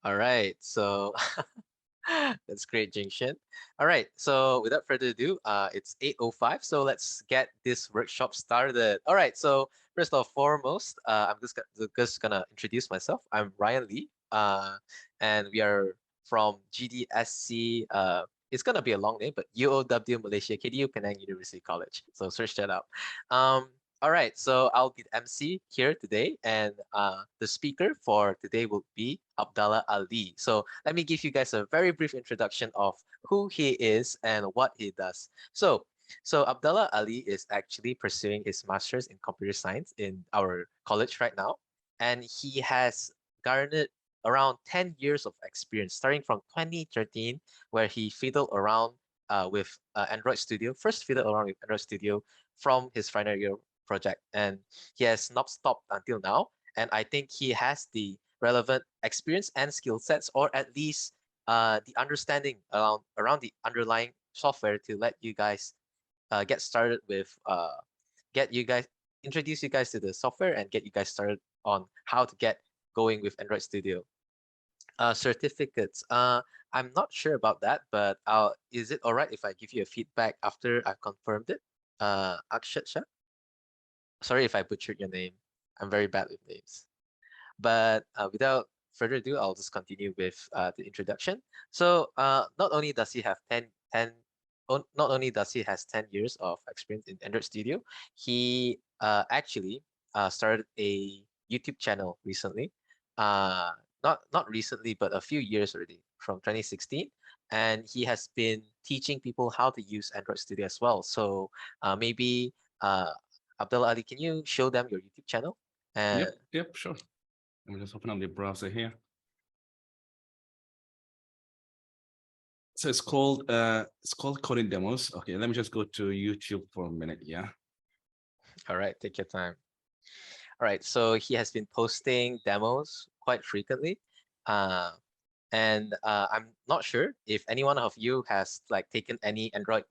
All right, so that's great, Jingshin. All right, so without further ado, it's 8:05, so let's get this workshop started. All right, so first and foremost, just gonna introduce myself. I'm Ryan Lee, and we are from GDSC. It's gonna be a long name, but UOW Malaysia, KDU Penang University College. So search that out. All right, so I'll be the MC here today, and the speaker for today will be Abdallah Ali. So let me give you guys a very brief introduction of who he is and what he does. So Abdallah Ali is actually pursuing his master's in computer science in our college right now, and he has garnered around 10 years of experience, starting from 2013, where he fiddled around with Android Studio, first fiddled around with Android Studio from his final year project, and he has not stopped until now. And I think he has the relevant experience and skill sets, or at least the understanding around the underlying software to let you guys get started with get you guys introduce you guys to the software and get you guys started on how to get going with Android Studio. Certificates. I'm not sure about that, but is it all right if I give you a feedback after I've confirmed it? Akshat Shah? Sorry if I butchered your name. I'm very bad with names. But without further ado, I'll just continue with the introduction. So not only does he have 10, not only does he has 10 years of experience in Android Studio, he actually started a YouTube channel recently. Uh, not recently, but a few years already, from 2016. And he has been teaching people how to use Android Studio as well. So maybe Abdullah Ali, can you show them your YouTube channel? Yep, sure. Let me just open up the browser here. So it's called Coding Demos. Okay, let me just go to YouTube for a minute. Yeah. All right, take your time. All right, so he has been posting demos quite frequently. Uh, and I'm not sure if any one of you has like taken any Android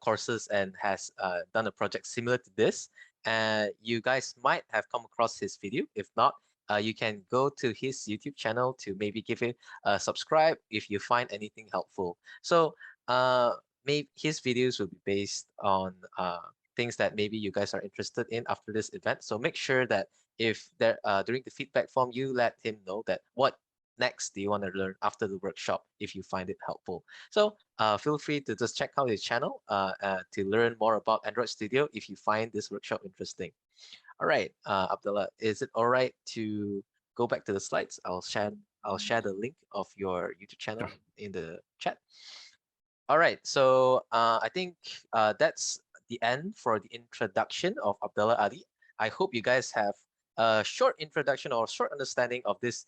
courses and has done a project similar to this. You guys might have come across his video. If not, you can go to his YouTube channel to maybe give it a subscribe if you find anything helpful. So maybe his videos will be based on things that maybe you guys are interested in after this event. So make sure that if there during the feedback form, you let him know that what next do you want to learn after the workshop if you find it helpful. So feel free to just check out his channel to learn more about Android Studio if you find this workshop interesting. All right, Abdullah, is it all right to go back to the slides? I'll share the link of your YouTube Sure. channel in the chat. All right, so I think that's the end for the introduction of Abdullah Ali. I hope you guys have a short introduction or short understanding of this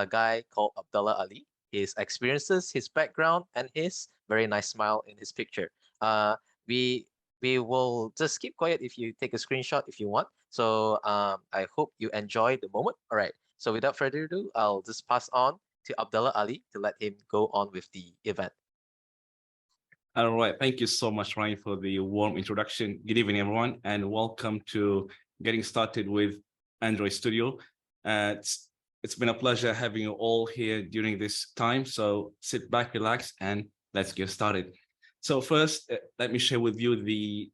guy called Abdullah Ali, his experiences, his background, and his very nice smile in his picture. Uh, we we will just keep quiet if you take a screenshot if you want. So I hope you enjoy the moment. All right, so without further ado, I'll just pass on to Abdullah Ali to let him go on with the event. All right. Thank you so much, Ryan, for the warm introduction. Good evening, everyone, and welcome to getting started with Android Studio. It's been a pleasure having you all here during this time. So sit back, relax, and let's get started. So first, let me share with you the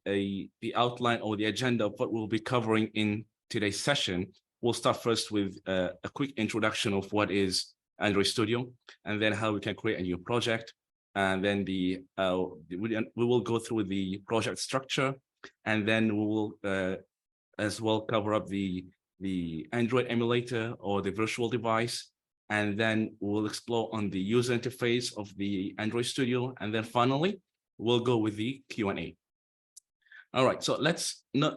outline or the agenda of what we'll be covering in today's session. We'll start first with a quick introduction of what is Android Studio, and then how we can create a new project, and then we will go through the project structure, and then we will as well cover up the Android emulator or the virtual device, and then we'll explore on the user interface of the Android Studio, and then finally we'll go with the Q&A. All right, so let's go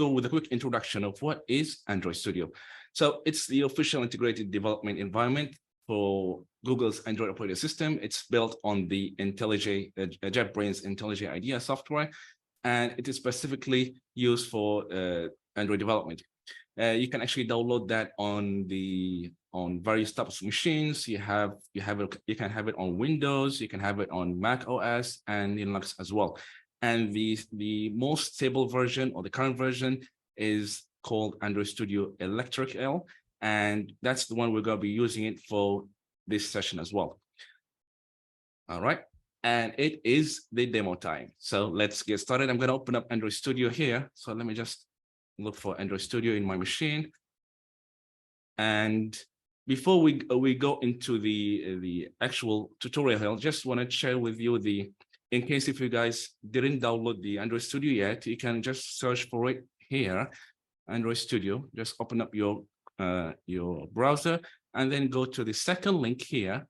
with a quick introduction of what is Android Studio. So it's the official integrated development environment for Google's Android operating system. It's built on the IntelliJ, JetBrains IntelliJ IDEA software, and it is specifically used for Android development. You can actually download that on various types of machines. You can have it on Windows, you can have it on Mac OS and Linux as well. And the most stable version or the current version is called Android Studio Electric L. And that's the one we're going to be using it for this session as well. All right. And it is the demo time. So let's get started. I'm going to open up Android Studio here. So let me just look for Android Studio in my machine. And before we go into the actual tutorial, I just want to share with you in case if you guys didn't download the Android Studio yet, you can just search for it here, Android Studio. Just open up your browser and then go to the second link here.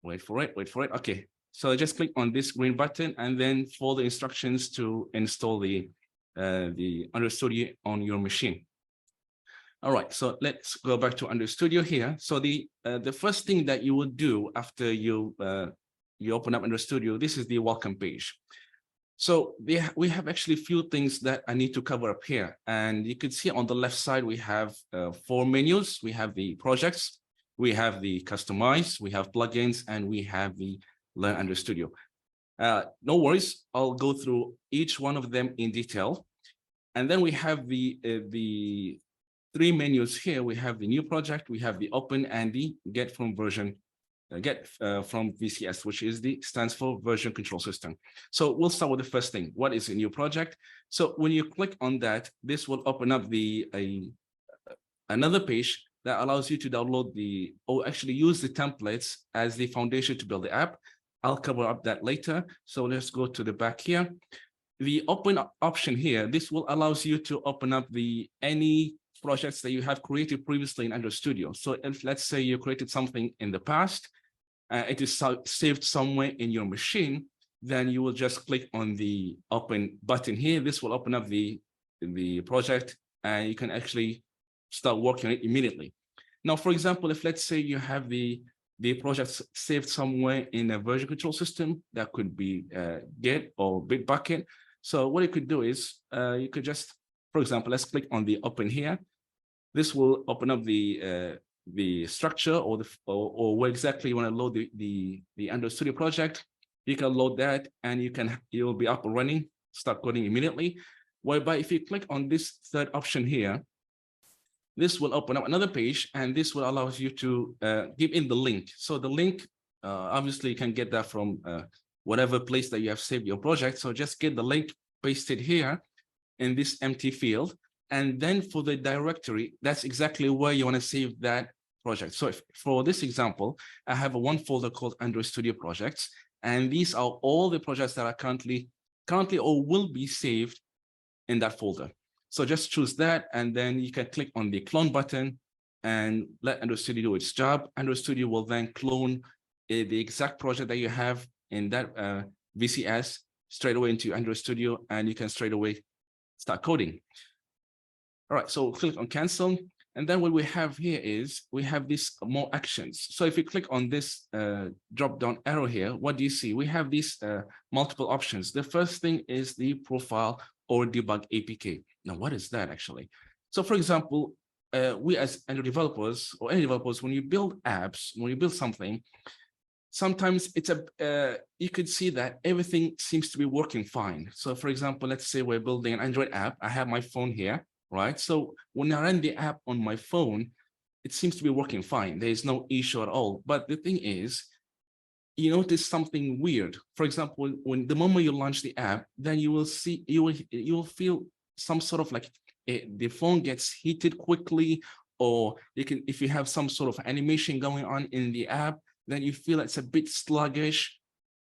Wait for it. Okay. So just click on this green button and then follow the instructions to install the Android Studio on your machine. All right, so let's go back to Android Studio here. So the first thing that you will do after you open up Android Studio, this is the welcome page. So we have actually a few things that I need to cover up here. And you can see on the left side, we have 4 menus. We have the projects, we have the customize, we have plugins, and we have the Learn Android Studio. No worries, I'll go through each one of them in detail. And then we have the 3 menus here. We have the new project, we have the open, and the get from VCS, which stands for version control system. So we'll start with the first thing. What is a new project? So when you click on that, this will open up another page that allows you to download or actually use the templates as the foundation to build the app. I'll cover up that later. So let's go to the back here. The open option here, this will allows you to open up any projects that you have created previously in Android Studio. So if let's say you created something in the past, it is saved somewhere in your machine, then you will just click on the open button here. This will open up the project and you can actually start working on it immediately. Now, for example, if let's say you have the project saved somewhere in a version control system, that could be Git or Bitbucket. So what you could do is you could just, for example, let's click on the open here. This will open up the structure or where exactly you want to load the Android Studio project. You can load that and you'll be up and running, start coding immediately. Whereby if you click on this third option here, this will open up another page and this will allow you to give in the link. So the link, obviously you can get that from whatever place that you have saved your project. So just get the link pasted here in this empty field. And then for the directory, that's exactly where you want to save that project. So for this example, I have one folder called Android Studio projects. And these are all the projects that are currently or will be saved in that folder. So just choose that, and then you can click on the clone button and let Android Studio do its job. Android Studio will then clone the exact project that you have in that VCS straight away into Android Studio, and you can straight away start coding. All right, so click on cancel. And then what we have here is we have these more actions. So if you click on this drop down arrow here, what do you see? We have these multiple options. The first thing is the profile or debug APK. Now, what is that actually? So for example, we as Android developers or any developers, when you build apps, when you build something, sometimes it's you could see that everything seems to be working fine. So for example, let's say we're building an Android app. I have my phone here, right? So when I run the app on my phone, it seems to be working fine. There is no issue at all. But the thing is, you notice something weird. For example, when the moment you launch the app, then you will see, you will feel some sort of like the phone gets heated quickly, or you can, if you have some sort of animation going on in the app, then you feel it's a bit sluggish.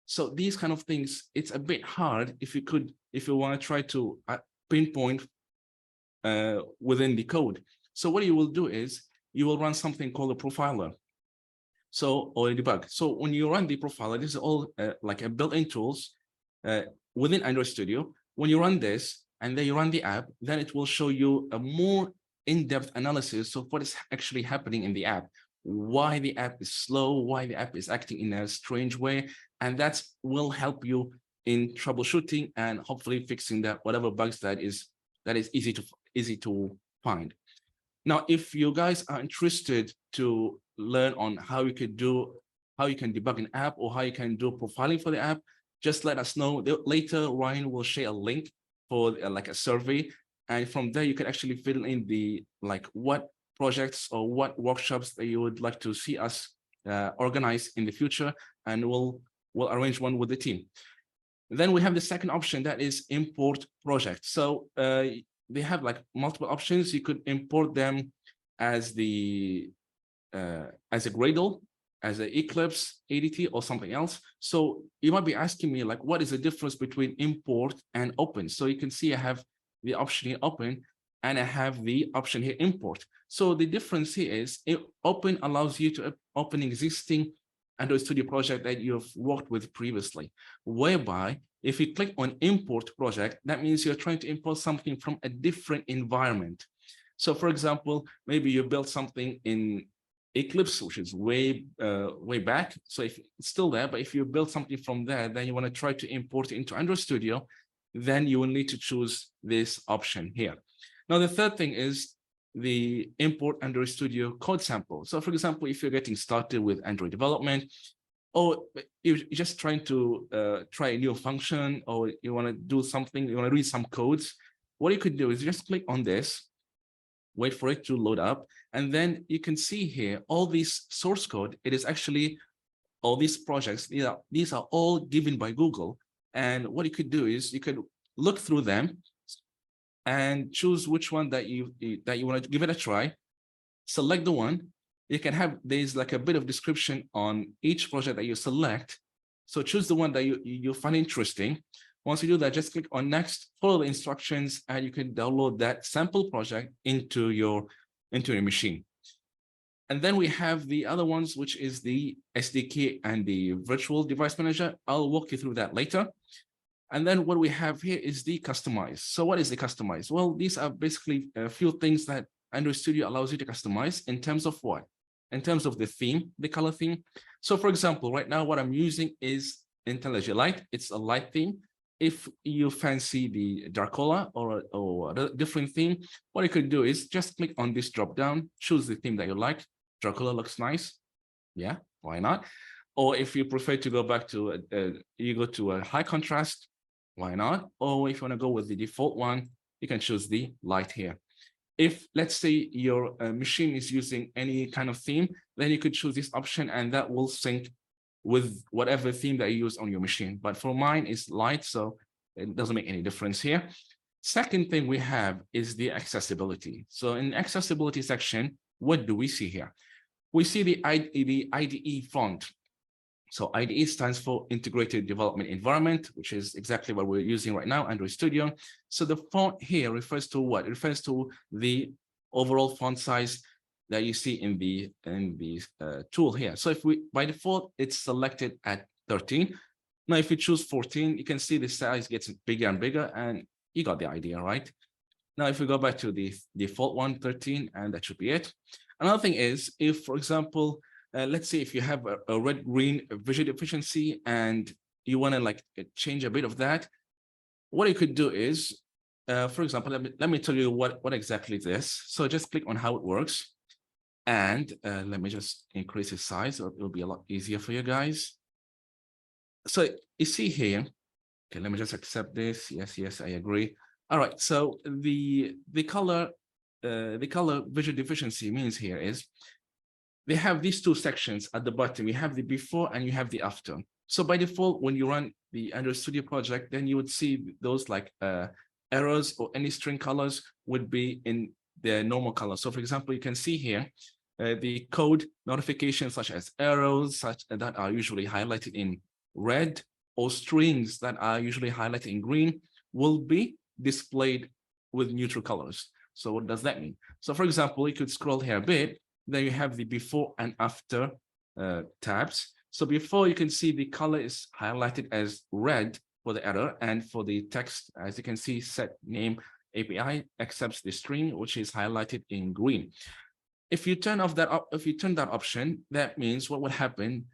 So these kind of things, it's a bit hard if you want to try to pinpoint within the code. So what you will do is you will run something called a profiler. So, or a debug. So when you run the profiler, this is all like a built-in tools within Android Studio. When you run this and then you run the app, then it will show you a more in-depth analysis of what is actually happening in the app, why the app is slow, why the app is acting in a strange way. And that will help you in troubleshooting and hopefully fixing that whatever bugs that is easy to find. Now, if you guys are interested to learn on how you can debug an app or how you can do profiling for the app, just let us know. Later, Ryan will share a link for like a survey And from there, you can actually fill in the like what projects or what workshops that you would like to see us organize in the future, and we'll arrange one with the team. Then we have the second option, that is import project. So they have like multiple options. You could import them as as a Gradle, as an Eclipse, ADT, or something else. So you might be asking me like, what is the difference between import and open? So you can see I have the option here open, and I have the option here import. So the difference here is open allows you to open existing Android Studio project that you've worked with previously, whereby if you click on import project, that means you're trying to import something from a different environment. So for example, maybe you built something in Eclipse, which is way back. So if it's still there, but if you build something from there, then you want to try to import it into Android Studio, then you will need to choose this option here. Now, the third thing is the import Android Studio code sample. So for example, if you're getting started with Android development, or you're just trying to try a new function, or you want to do something, you want to read some codes, what you could do is just click on this, wait for it to load up, and then you can see here all these source code. It is actually all these projects. These are all given by Google. And what you could do is you could look through them and choose which one that you want to give it a try. Select the one. You can have, there's like a bit of description on each project that you select. So choose the one that you find interesting. Once you do that, just click on next, follow the instructions, and you can download that sample project into your machine. And then we have the other ones, which is the SDK and the virtual device manager. I'll walk you through that later. And then what we have here is the customize. So what is the customize? Well, these are basically a few things that Android Studio allows you to customize in terms of what? In terms of the theme, the color theme. So for example, right now, what I'm using is IntelliJ Light. It's a light theme. If you fancy the Darkola or a different theme, what you could do is just click on this drop down, choose the theme that you like. Darkola looks nice. Yeah, why not? Or if you prefer to go back to, you go to a high contrast, why not? Or if you want to go with the default one, you can choose the light here. If let's say your machine is using any kind of theme, then you could choose this option and that will sync with whatever theme that you use on your machine. But for mine, it's light, so it doesn't make any difference here. Second thing we have is the accessibility. So in the accessibility section, what do we see here? We see the IDE font. So IDE stands for Integrated Development Environment, which is exactly what we're using right now, Android Studio. So the font here refers to what? It refers to the overall font size that you see in the tool here. So if we, by default, it's selected at 13. Now, if you choose 14, you can see the size gets bigger and bigger, and you got the idea, right? Now, if we go back to the default one, 13, and that should be it. Another thing is, if, for example, let's say if you have a red-green visual deficiency and you want to like change a bit of that, what you could do is, for example, let me tell you what exactly it is. So just click on how it works. And let me just increase the size, so it'll be a lot easier for you guys. So you see here, okay, let me just accept this. Yes, I agree. All right, so the color visual deficiency means here is they have these two sections at the bottom. You have the before and you have the after. So by default, when you run the Android Studio project, then you would see those like errors or any string colors would be in the normal color. So for example, you can see here, the code notifications such as arrows that are usually highlighted in red, or strings that are usually highlighted in green will be displayed with neutral colors. So what does that mean? So for example, you could scroll here a bit, then you have the before and after tabs. So before, you can see the color is highlighted as red for the error, and for the text, as you can see, set name API accepts the string, which is highlighted in green. If you turn off that if you turn that option, that means what would happen,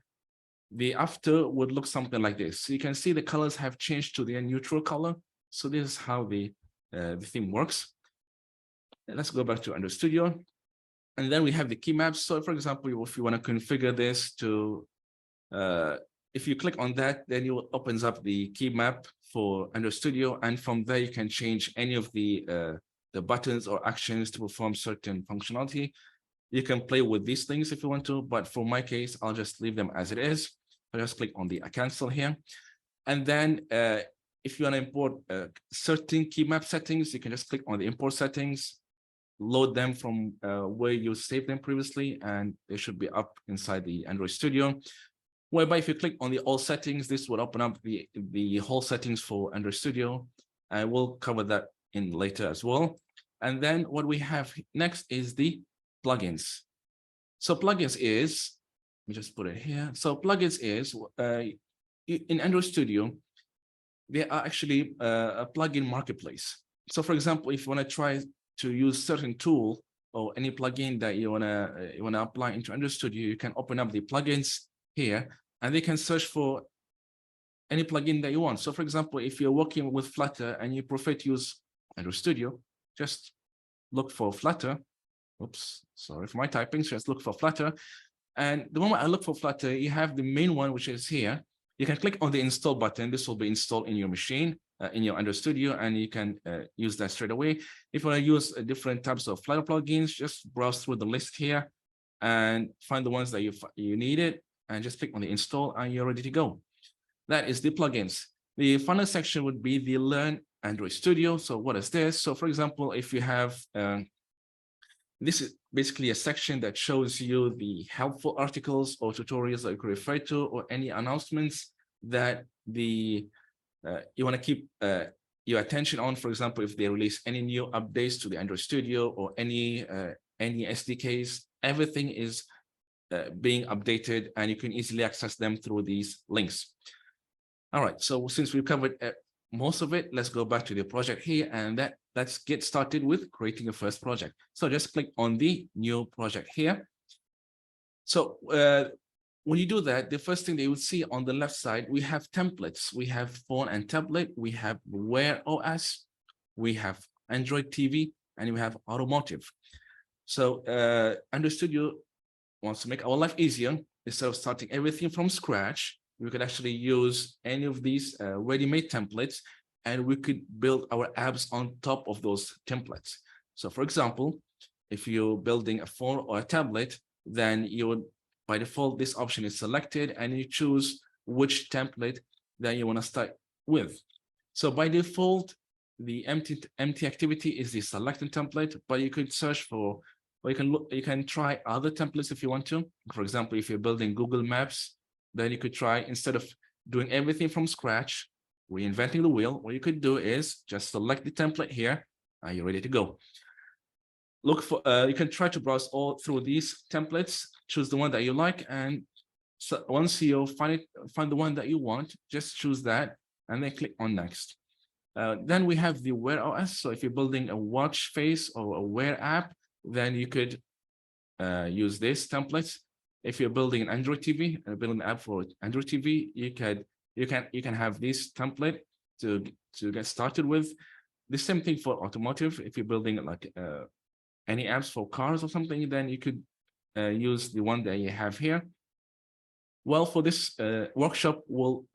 the after would look something like this. So you can see the colors have changed to their neutral color. So this is how the theme works. And let's go back to Android Studio. And then we have the key maps. So for example, if you want to configure this to, if you click on that, then it opens up the key map for Android Studio. And from there, you can change any of the the buttons or actions to perform certain functionality. You can play with these things if you want to, but for my case, I'll just leave them as it is. I just click on the cancel here. And then if you want to import certain key map settings, you can just click on the import settings, load them from where you saved them previously, and they should be up inside the Android Studio. Whereby if you click on the all settings, this will open up the whole settings for Android Studio. I will cover that in later as well. And then what we have next is the plugins. So plugins is, let me just put it here. So plugins is in Android Studio, they are actually a plugin marketplace. So for example, if you want to try to use certain tool or any plugin that you wanna apply into Android Studio, you can open up the plugins here, and they can search for any plugin that you want. So for example, if you're working with Flutter and you prefer to use Android Studio, just look for Flutter. Oops, sorry for my typing. Just look for Flutter. And the moment I look for Flutter, you have the main one, which is here. You can click on the install button. This will be installed in your machine, in your Android Studio, and you can use that straight away. If you want to use different types of Flutter plugins, just browse through the list here and find the ones that you needed, and just click on the install, and you're ready to go. That is the plugins. The final section would be the Learn Android Studio. So what is this? So for example, if you have this is basically a section that shows you the helpful articles or tutorials that you could refer to, or any announcements that you want to keep your attention on. For example, if they release any new updates to the Android Studio or any SDKs, everything is being updated, and you can easily access them through these links. All right, so since we've covered most of it, let's go back to the project here, and let's get started with creating a first project. So just click on the new project here. So when you do that, the first thing that you would see on the left side, we have templates. We have phone and tablet, we have Wear OS, we have Android TV, and we have automotive. So Android Studio wants to make our life easier. Instead of starting everything from scratch, we could actually use any of these ready-made templates, and we could build our apps on top of those templates. So for example, if you're building a phone or a tablet, then you would, by default, this option is selected, and you choose which template that you want to start with. So by default, the empty activity is the selected template, but you could search for, or you can try other templates if you want to. For example, if you're building Google Maps, then you could try, instead of doing everything from scratch, reinventing the wheel, what you could do is just select the template here, and you're ready to go. Look for, you can try to browse all through these templates, choose the one that you like, and so once you find the one that you want, just choose that, and then click on next. Then we have the Wear OS. So if you're building a watch face or a Wear app, then you could use this template. If you're building an Android TV, building an app for Android TV, you can have this template to get started with. The same thing for automotive. If you're building like any apps for cars or something, then you could use the one that you have here. Well, for this workshop,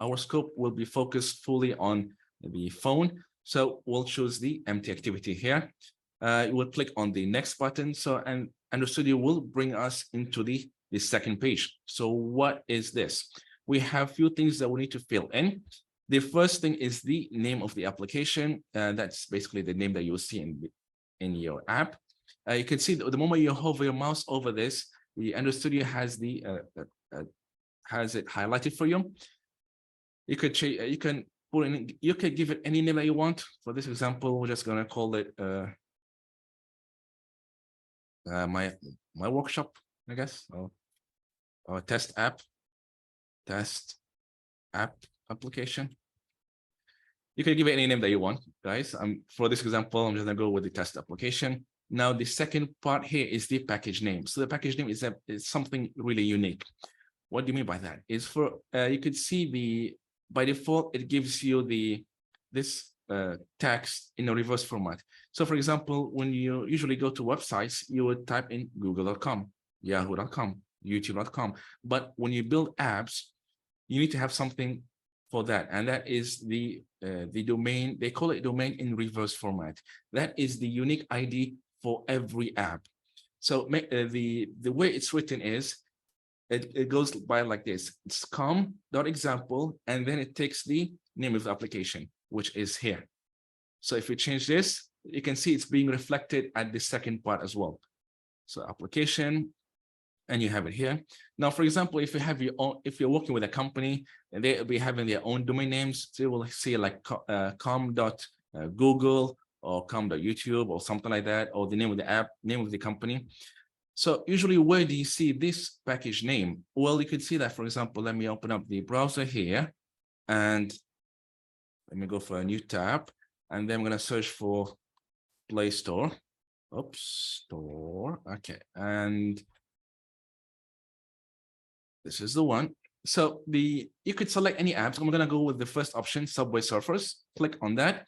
our scope will be focused fully on the phone. So we'll choose the empty activity here. We'll click on the next button. So, and Android Studio will bring us into the second page. So what is this? We have a few things that we need to fill in. The first thing is the name of the application. That's basically the name that you'll see in your app. You can see the moment you hover your mouse over this, the Android Studio has it highlighted for you. You could put in, you could give it any name that you want. For this example, we're just gonna call it my workshop, I guess, or test app application. You can give it any name that you want, guys. For this example, I'm just gonna go with the test application. Now, the second part here is the package name. So the package name is something really unique. What do you mean by that? Is for you could see by default it gives you this text in a reverse format. So for example, when you usually go to websites, you would type in google.com, yahoo.com, youtube.com. But when you build apps, you need to have something for that, and that is the domain. They call it domain in reverse format. That is the unique ID for every app. So the way it's written is it goes by like this. It's com.example, and then it takes the name of the application, which is here. So if we change this, you can see it's being reflected at the second part as well. So application, and you have it here. Now, for example, if you have your own, if you're working with a company and they'll be having their own domain names, so you will see like com.google or com.youtube or something like that, or the name of the app, name of the company. So usually, where do you see this package name? Well, you can see that, for example, let me open up the browser here, and let me go for a new tab, and then I'm going to search for Play Store. Oops, store. Okay, and this is the one. So you could select any apps. I'm going to go with the first option, Subway Surfers. Click on that.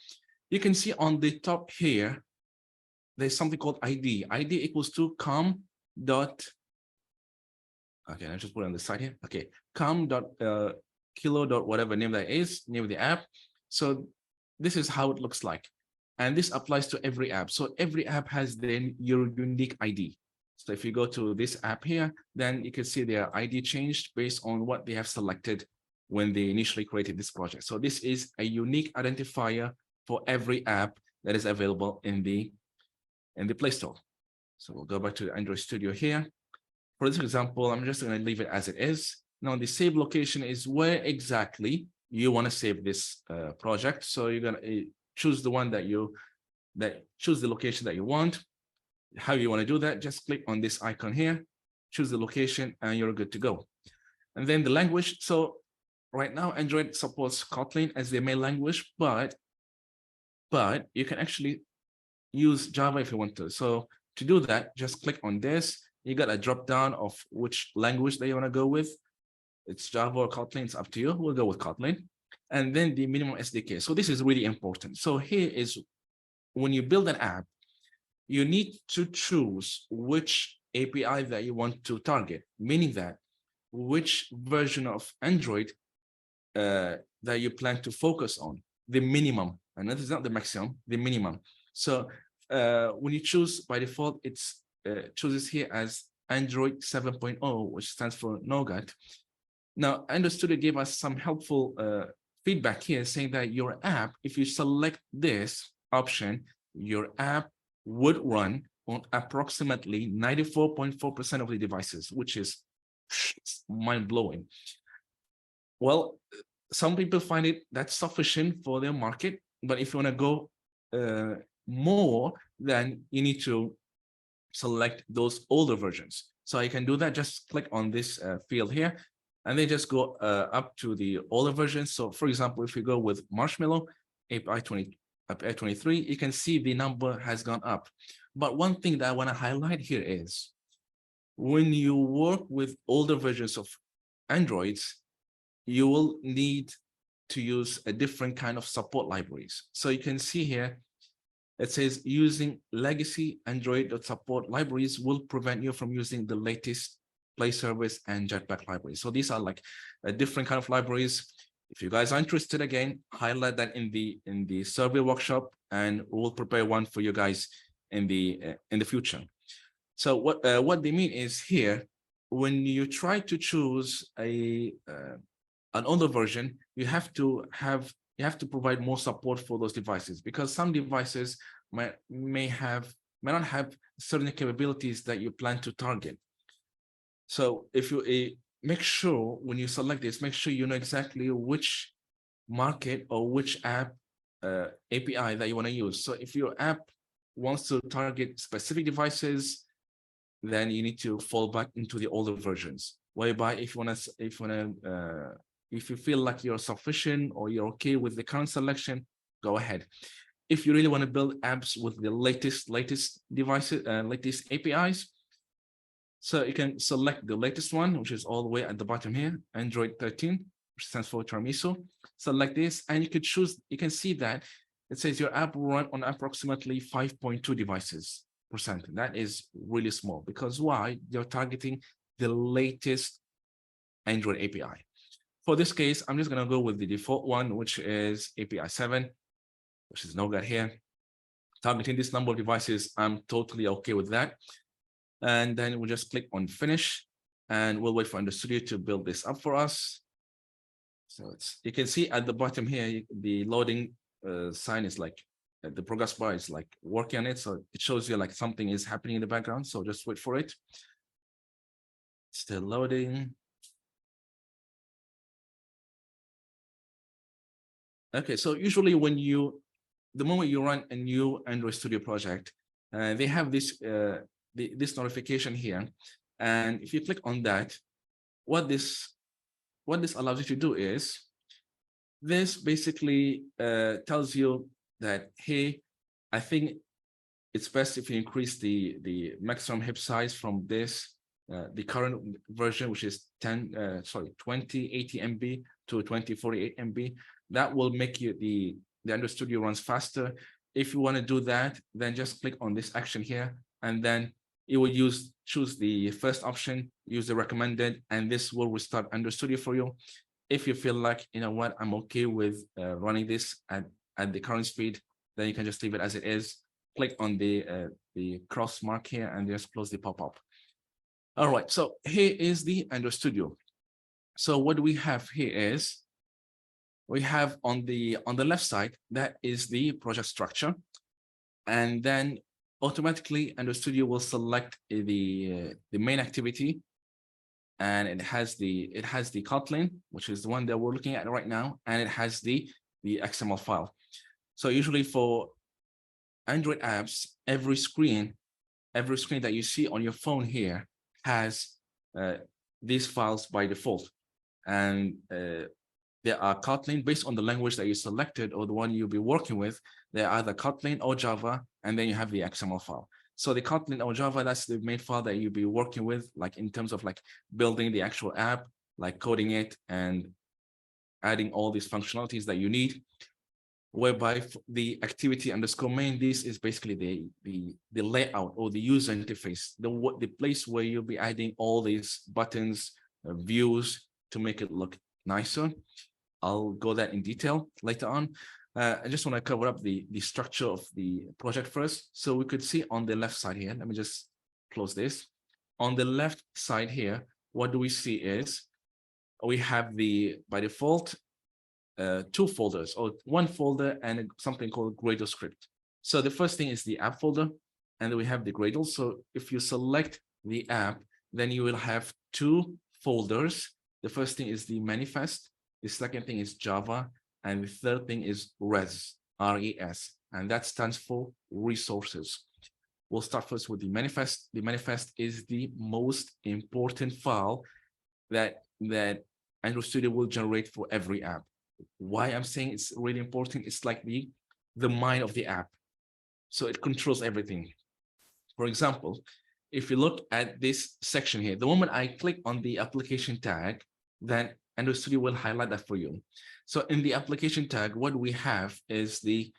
You can see on the top here, there's something called ID. ID equals to com dot. Okay, I'll just put it on the side here. Okay, com dot kilo dot whatever name that is, name of the app. So this is how it looks like. And this applies to every app. So every app has then your unique ID. So if you go to this app here, then you can see their ID changed based on what they have selected when they initially created this project. So this is a unique identifier for every app that is available in the Play Store. So we'll go back to Android Studio here. For this example, I'm just going to leave it as it is. Now the save location is where exactly you want to save this project. So you're going to choose the one choose the location that you want. How you want to do that, just click on this icon here, choose the location, and you're good to go. And then the language. So right now, Android supports Kotlin as their main language, but you can actually use Java if you want to. So to do that, just click on this. You got a drop down of which language that you want to go with. It's Java or Kotlin, it's up to you. We'll go with Kotlin. And then the minimum SDK. So this is really important. So here is when you build an app, you need to choose which API that you want to target, meaning that which version of Android that you plan to focus on, the minimum, and that is not the maximum, the minimum. So when you choose, by default, it's chooses here as Android 7.0, which stands for Nougat. Now, Android Studio gave us some helpful feedback here saying that your app, if you select this option, your app would run on approximately 94.4% of the devices, which is mind-blowing. Well, some people find it that's sufficient for their market, but if you want to go more, then you need to select those older versions. So you can do that, just click on this field here, and then just go up to the older versions. So for example, if you go with Marshmallow, API 23, you can see the number has gone up. But one thing that I want to highlight here is when you work with older versions of Androids, you will need to use a different kind of support libraries. So you can see here, it says using legacy Android.support libraries will prevent you from using the latest Play Service and Jetpack libraries. So these are like a different kind of libraries. If you guys are interested, again, highlight that in the survey workshop, and we'll prepare one for you guys in the future. So what they mean is here, when you try to choose an older version, you have to provide more support for those devices, because some devices may not have certain capabilities that you plan to target. So if you make sure when you select this, make sure you know exactly which market or which app API that you want to use. So if your app wants to target specific devices, then you need to fall back into the older versions. Whereby if you feel like you're sufficient or you're okay with the current selection, go ahead. If you really want to build apps with the latest devices, latest APIs, so you can select the latest one, which is all the way at the bottom here, Android 13, which stands for Tiramisu. Select this, and you could choose. You can see that it says your app will run on approximately 5.2 devices %. That is really small, because why? You're targeting the latest Android API. For this case, I'm just going to go with the default one, which is API 7, which is Nougat here. Targeting this number of devices, I'm totally okay with that. And then we'll just click on finish, and we'll wait for Android Studio to build this up for us. So you can see at the bottom here, the loading sign is like, the progress bar is like working on it. So it shows you like something is happening in the background. So just wait for it. Still loading. Okay, so usually when the moment you run a new Android Studio project, they have this this notification here, and if you click on that, what this allows you to do is, this basically tells you that, hey, I think it's best if you increase the maximum heap size from this the current version, which is 2080 MB to 2048 MB. That will make you the Android Studio runs faster. If you want to do that, then just click on this action here, and then it will choose the first option, use the recommended, and this will restart Android Studio for you. If you feel like, you know what, I'm okay with running this at the current speed, then you can just leave it as it is. Click on the cross mark here and just close the pop-up. All right, so here is the Android Studio. So what we have here is, we have on the left side, that is the project structure, and then automatically Android Studio will select the main activity, and it has the Kotlin, which is the one that we're looking at right now, and it has the XML file. So usually for Android apps, every screen that you see on your phone here has these files by default, and there are Kotlin based on the language that you selected or the one you'll be working with. They're either Kotlin or Java, and then you have the XML file. So the Kotlin or Java, that's the main file that you'll be working with, like in terms of like building the actual app, like coding it and adding all these functionalities that you need. Whereby the activity underscore main, this is basically the layout or the user interface, the place where you'll be adding all these buttons, views to make it look nicer. I'll go that in detail later on. I just want to cover up the structure of the project first. So we could see on the left side here, let me just close this. On the left side here, what do we see is, we have by default, two folders, or one folder and something called Gradle script. So the first thing is the app folder, and then we have the Gradle. So if you select the app, then you will have two folders. The first thing is the manifest, the second thing is Java, and the third thing is res, R-E-S, and that stands for resources. We'll start first with the manifest. The manifest is the most important file that Android Studio will generate for every app. Why I'm saying it's really important, it's like the mind of the app. So it controls everything. For example, if you look at this section here, the moment I click on the application tag, then Android Studio will highlight that for you. So in the application tag, what we have is the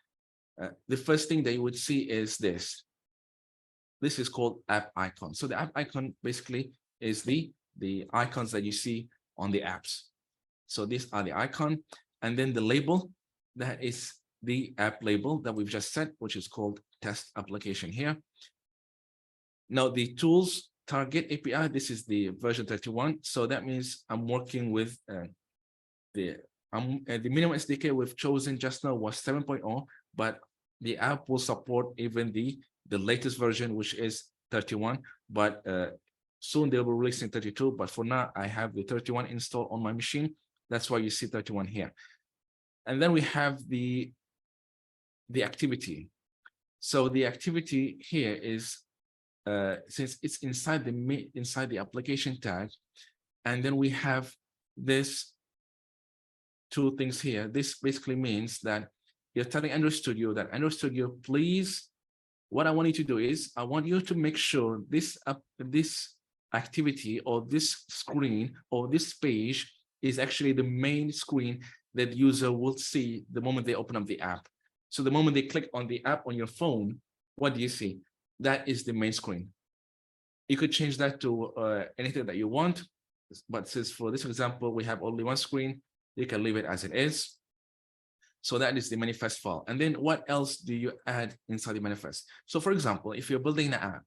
first thing that you would see is this. This is called app icon. So the app icon basically is the icons that you see on the apps. So these are the icon, and then the label, that is the app label that we've just set, which is called test application here. Now the tools target API, this is the version 31. So that means I'm working with the minimum SDK we've chosen just now was 7.0, but the app will support even the latest version, which is 31, but soon they'll be releasing 32. But for now, I have the 31 installed on my machine. That's why you see 31 here. And then we have the activity. So the activity here is, since it's inside the application tag, and then we have this two things here. This basically means that you're telling Android Studio that Android Studio, please, what I want you to do is, I want you to make sure this activity or this screen or this page is actually the main screen that the user will see the moment they open up the app. So the moment they click on the app on your phone, what do you see? That is the main screen. You could change that to anything that you want. But since for this example, we have only one screen, you can leave it as it is. So that is the manifest file. And then what else do you add inside the manifest? So for example, if you're building an app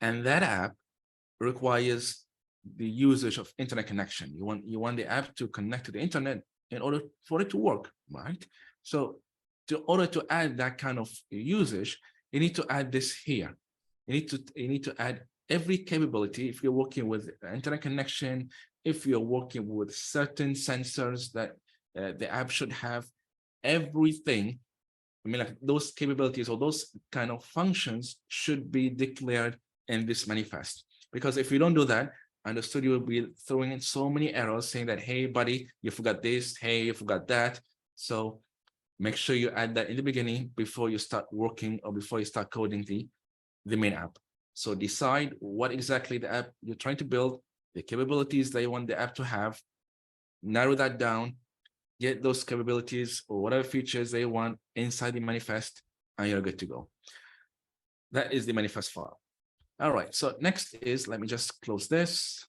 and that app requires the usage of internet connection, you want the app to connect to the internet in order for it to work, right? So in order to add that kind of usage, you need to add this here. You need to add every capability. If you're working with internet connection, if you're working with certain sensors that the app should have, everything, I mean, like those capabilities or those kind of functions should be declared in this manifest. Because if you don't do that, and the studio will be throwing in so many errors saying that, hey, buddy, you forgot this, hey, you forgot that. So make sure you add that in the beginning before you start working or before you start coding the main app. So decide what exactly the app you're trying to build, the capabilities that you want the app to have, narrow that down, get those capabilities or whatever features they want inside the manifest, and you're good to go. That is the manifest file. All right, so next is, let me just close this.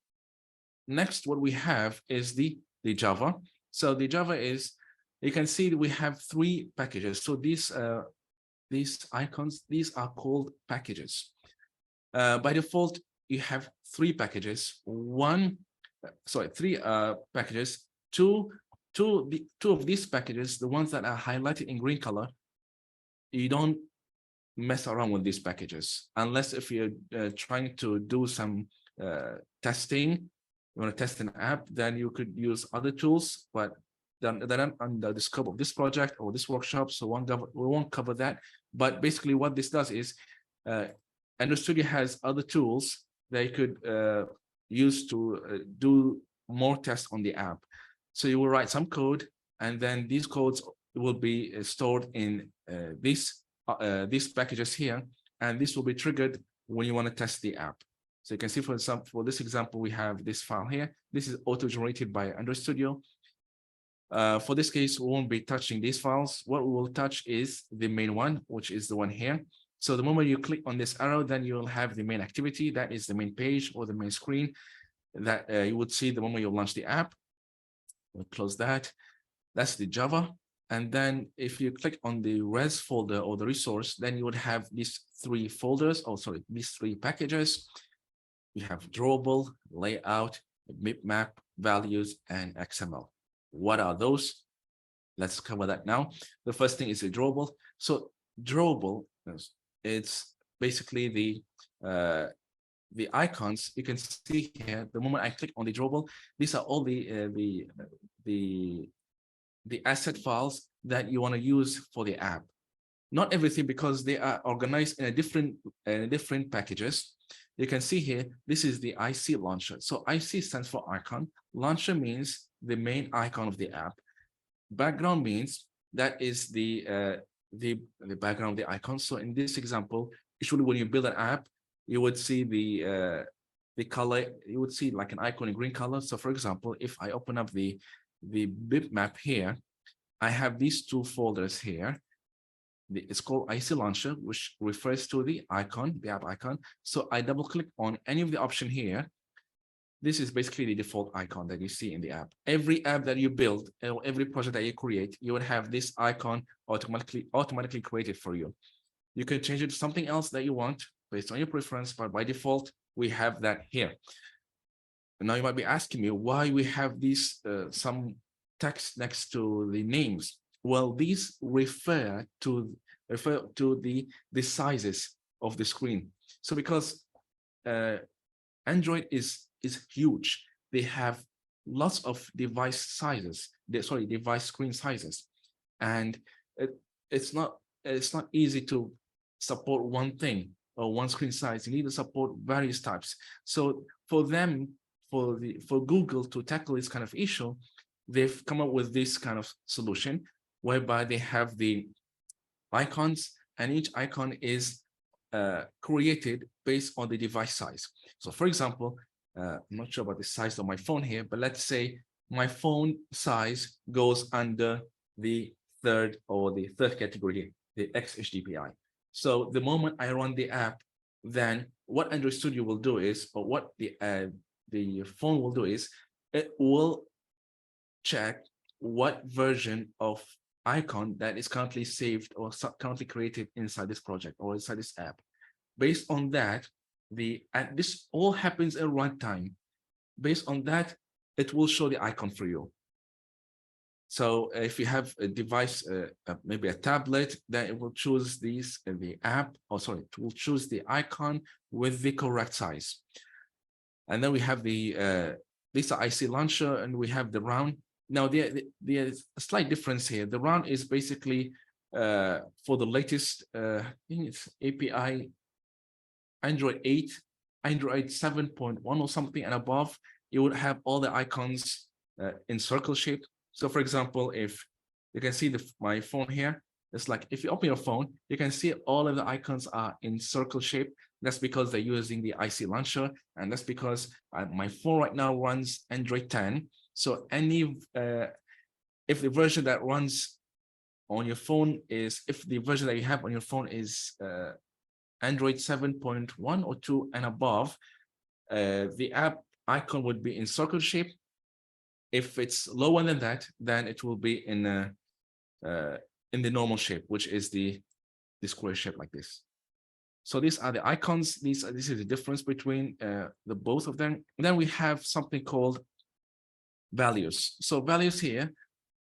Next, what we have is the Java. So the Java is, you can see we have 3 packages. So these icons, these are called packages. By default, you have 3 packages. 3 packages. Two of these packages, the ones that are highlighted in green color, you don't mess around with these packages unless if you're trying to do some testing. You want to test an app, then you could use other tools, but then under the scope of this project or this workshop, so we won't cover that. But basically what this does is Android Studio has other tools that you could use to do more tests on the app. So you will write some code, and then these codes will be stored in these packages here, and this will be triggered when you want to test the app. So you can see, for example, for this example, we have this file here. This is auto-generated by Android Studio. For this case, we won't be touching these files. What we will touch is the main one, which is the one here. So the moment you click on this arrow, then you will have the main activity. That is the main page or the main screen that you would see the moment you launch the app. We'll close that. That's the Java. And then if you click on the res folder or the resource, then you would have these 3 folders, these 3 packages. You have drawable, layout, bitmap, values, and XML. What are those? Let's cover that now. The first thing is the drawable. So drawable, it's basically the icons you can see here. The moment I click on the drawable, these are all the asset files that you want to use for the app. Not everything, because they are organized in different packages. You can see here, this is the IC launcher. So IC stands for icon. Launcher means the main icon of the app. Background means that is the background of the icon. So in this example, usually when you build an app, you would see the color, you would see like an icon in green color. So for example, if I open up the bitmap here, I have these 2 folders here. It's called IC Launcher, which refers to the icon, the app icon. So I double click on any of the option here. This is basically the default icon that you see in the app. Every app that you build, or every project that you create, you would have this icon automatically created for you. You can change it to something else that you want based on your preference, but by default, we have that here. And now you might be asking me why we have these some text next to the names. Well, these refer to the sizes of the screen. So because Android is huge, they have lots of device sizes. Device screen sizes, and it's not easy to support one thing or one screen size. You need to support various types. So for Google to tackle this kind of issue, they've come up with this kind of solution whereby they have the icons, and each icon is created based on the device size. So for example, I'm not sure about the size of my phone here, but let's say my phone size goes under the third category, the XHDPI. So the moment I run the app, then what Android Studio will do is, or what the the phone will do is it will check what version of icon that is currently saved or currently created inside this project or inside this app. Based on that, and this all happens in runtime. Based on that, it will show the icon for you. So if you have a device, maybe a tablet, then it will choose the app, or sorry, it will choose the icon with the correct size. And then we have the this IC launcher, and we have the round. Now there's a slight difference here. The round is basically for the latest, I think it's API Android 8, Android 7.1 or something and above. You would have all the icons in circle shape. So for example, if you can see my phone here, it's like if you open your phone, you can see all of the icons are in circle shape. That's because they're using the IC launcher, and that's because my phone right now runs Android 10. So if the version that runs on your phone is, if the version that you have on your phone is Android 7.1 or 2 and above, the app icon would be in circle shape. If it's lower than that, then it will be in the normal shape, which is the square shape like this. So these are the icons. This is the difference between the both of them. And then we have something called values. So values here,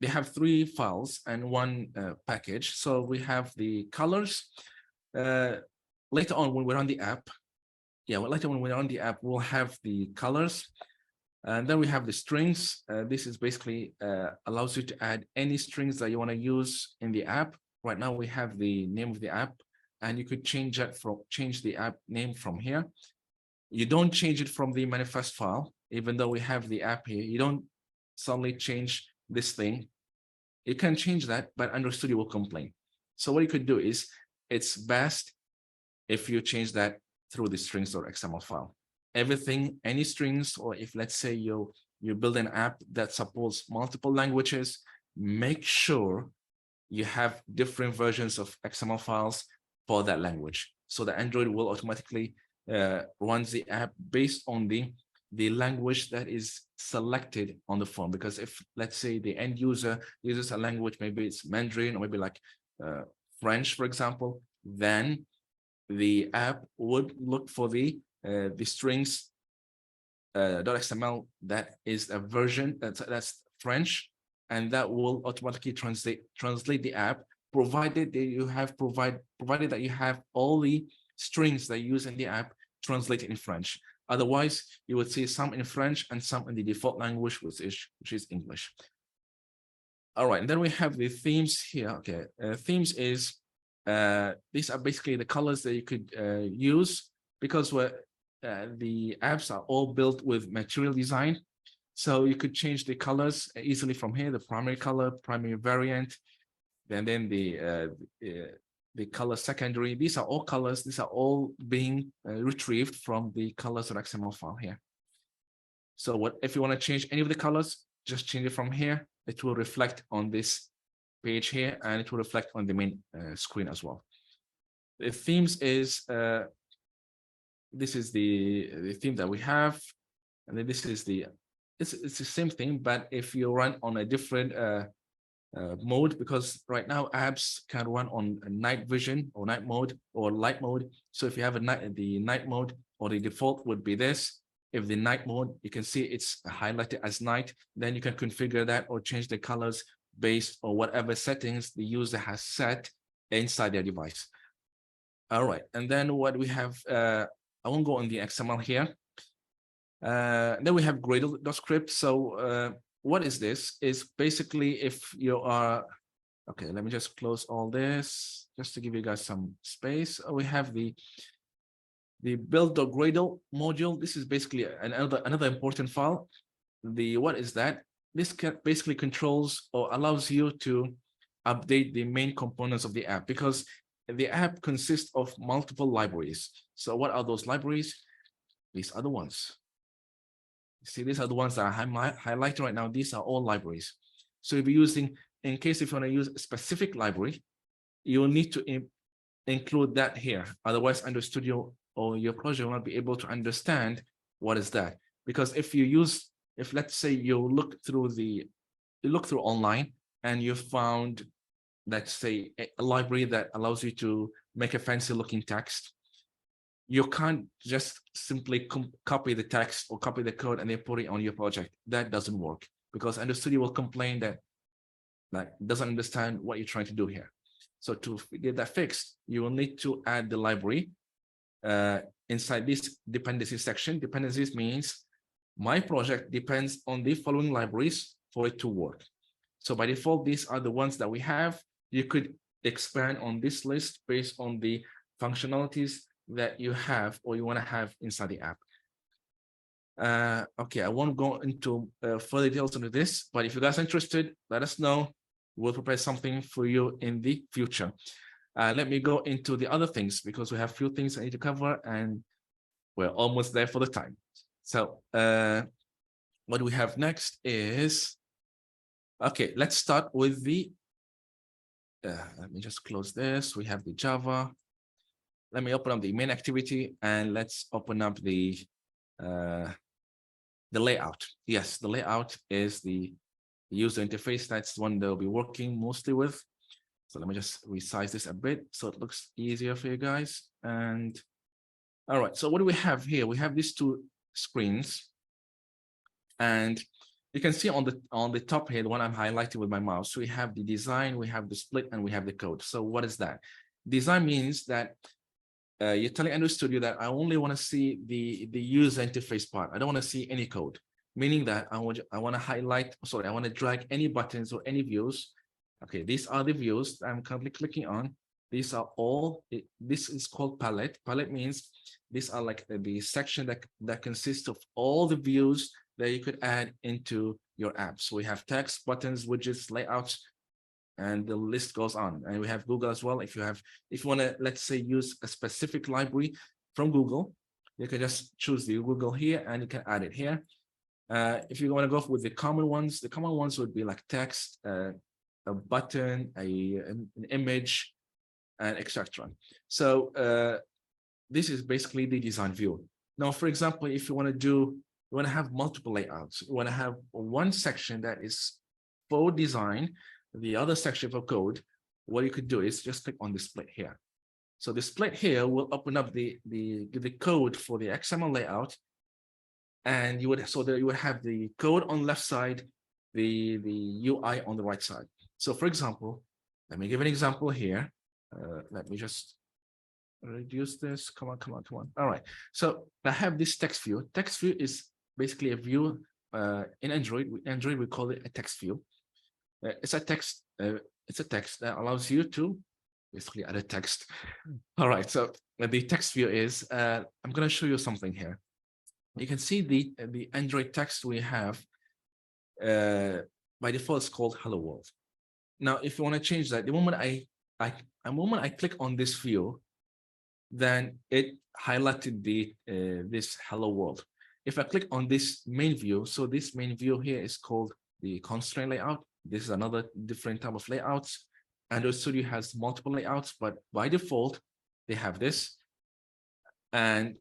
they have 3 files and 1 package. So we have the colors. Later on, when we're on the app, later when we're on the app, we'll have the colors. And then we have the strings. This is basically allows you to add any strings that you want to use in the app. Right now we have the name of the app, and you could change the app name from here. You don't change it from the manifest file, even though we have the app here. You don't suddenly change this thing. You can change that, but Android Studio will complain. So what you could do is, it's best if you change that through the strings.xml file. Everything, any strings, or if let's say you build an app that supports multiple languages, make sure you have different versions of XML files for that language, so that Android will automatically runs the app based on the language that is selected on the phone. Because if let's say the end user uses a language, maybe it's Mandarin or maybe like French, for example, then the app would look for the strings .xml that is a version that's French, and that will automatically translate the app, provided that you have all the strings that you use in the app translated in French. Otherwise, you would see some in French and some in the default language, which is English. All right, and then we have the themes here. Okay, themes is these are basically the colors that you could use, because the apps are all built with material design. So you could change the colors easily from here, the primary color, primary variant, and then the color secondary. These are all colors. These are all being retrieved from the colors.xml file here. So if you want to change any of the colors, just change it from here. It will reflect on this page here, and it will reflect on the main screen as well. The themes is this is the theme that we have, and then this is it's the same thing, but if you run on a different mode, because right now apps can run on a night vision or night mode or light mode. So if you have the night mode, or the default would be this. If the night mode, you can see it's highlighted as night, then you can configure that or change the colors based on whatever settings the user has set inside their device. All right, and then what we have, I won't go on the XML here. Then we have Gradle.script. So what is this? Is basically if you are, okay, let me just close all this just to give you guys some space. We have the build.gradle module. This is basically another important file. What is that? This basically controls or allows you to update the main components of the app, because the app consists of multiple libraries. So what are those libraries? These are the ones. See, these are the ones that I'm highlighting right now. These are all libraries. So if you're using, in case if you want to use a specific library, you will need to include that here. Otherwise, Android Studio or your project will not be able to understand what is that. Because if let's say you look through online and you found, let's say, a library that allows you to make a fancy looking text, you can't just simply copy the text or copy the code and then put it on your project. That doesn't work, because Android Studio will complain that doesn't understand what you're trying to do here. So to get that fixed, you will need to add the library inside this dependency section. Dependencies means my project depends on the following libraries for it to work. So by default, these are the ones that we have. You could expand on this list based on the functionalities that you have or you want to have inside the app. Okay, I won't go into further details into this, but if you guys are interested, let us know. We'll prepare something for you in the future. Let me go into the other things, because we have a few things I need to cover and we're almost there for the time. So what we have next is, okay, let's start with the, let me just close this. We have the Java. Let me open up the main activity and let's open up the layout. Yes, the layout is the user interface. That's the one they'll be working mostly with. So let me just resize this a bit so it looks easier for you guys. And all right, so what do we have here? We have these two screens, and you can see on the top here, the one I'm highlighting with my mouse, we have the design, we have the split, and we have the code. So what is that? Design means that you're telling Android Studio that I only want to see the user interface part. I don't want to see any code, meaning that I want to highlight, sorry, I want to drag any buttons or any views. Okay, these are the views I'm currently clicking on. These are all, this is called palette. Palette means these are like the section that consists of all the views that you could add into your app. So we have text, buttons, widgets, layouts, and the list goes on. And we have Google as well. If you want to, let's say, use a specific library from Google, you can just choose the Google here and you can add it here. If you want to go with the common ones would be like text, a button, an image, and etc. So this is basically the design view. Now, for example, if you want to have multiple layouts, you want to have one section that is for design, the other section for code, what you could do is just click on the split here. So the split here will open up the code for the XML layout, and you would have the code on the left side, the UI on the right side. So for example, let me give an example here. Let me just reduce this. Come on. All right. So I have this text view. Text view is basically a view in Android. We call it a text view. It's a text. It's a text that allows you to basically add a text. All right. So the text view is. I'm going to show you something here. You can see the Android text we have. By default, it's called Hello World. Now, if you want to change that, the moment I click on this view, then it highlighted this Hello World. If I click on this main view, so this main view here is called the constraint layout. This is another different type of layouts. Android Studio has multiple layouts, but by default, they have this. And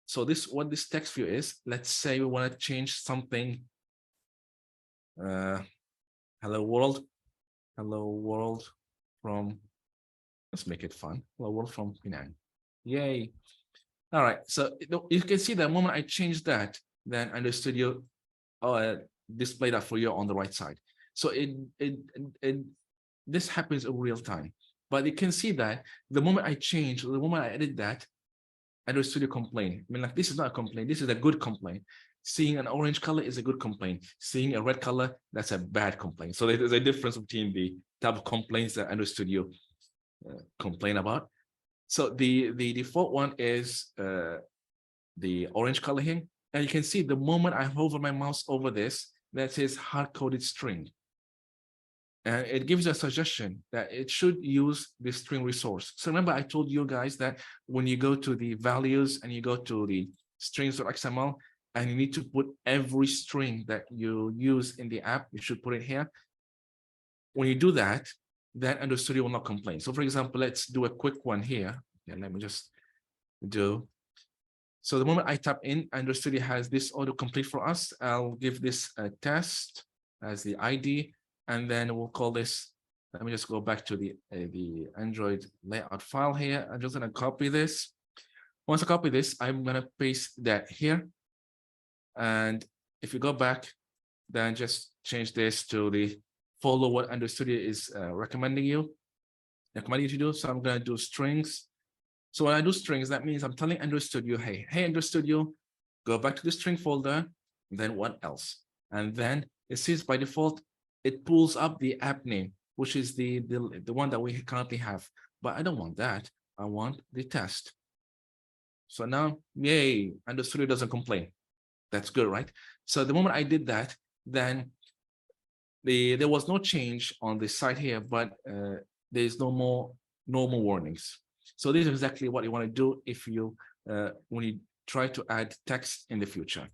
so what this text view is, let's say we want to change something. Hello world from, let's make it fun. Hello world from Penang. Yay. All right, so you can see the moment I change that, then Android Studio display that for you on the right side. So this happens in real time, but you can see that the moment I change, the moment I edit that, Android Studio complain. I mean, like, this is not a complaint, this is a good complaint. Seeing an orange color is a good complaint. Seeing a red color, that's a bad complaint. So there's a difference between the type of complaints that Android Studio complain about. So the default one is the orange color here. And you can see the moment I hover my mouse over this, that says hard-coded string. And it gives you a suggestion that it should use the string resource. So remember, I told you guys that when you go to the values and you go to the strings.xml, and you need to put every string that you use in the app, you should put it here. When you do that, then Android Studio will not complain. So for example, let's do a quick one here. Yeah, let me just do So the moment I tap in, Android Studio has this autocomplete for us. I'll give this a test as the ID, and then we'll call this. Let me just go back to the Android layout file here. I'm just going to copy this. Once I copy this, I'm going to paste that here. And if you go back, then just change this to the follow what Android Studio is recommending you to do. So I'm going to do strings. So when I do strings, that means I'm telling Android Studio, hey, Android Studio, go back to the string folder, then what else? And then it says by default, it pulls up the app name, which is the one that we currently have. But I don't want that. I want the test. So now, yay, Android Studio doesn't complain. That's good, right? So the moment I did that, then there was no change on the site here, but there's no more normal warnings. So this is exactly what you want to do if you when you try to add text in the future.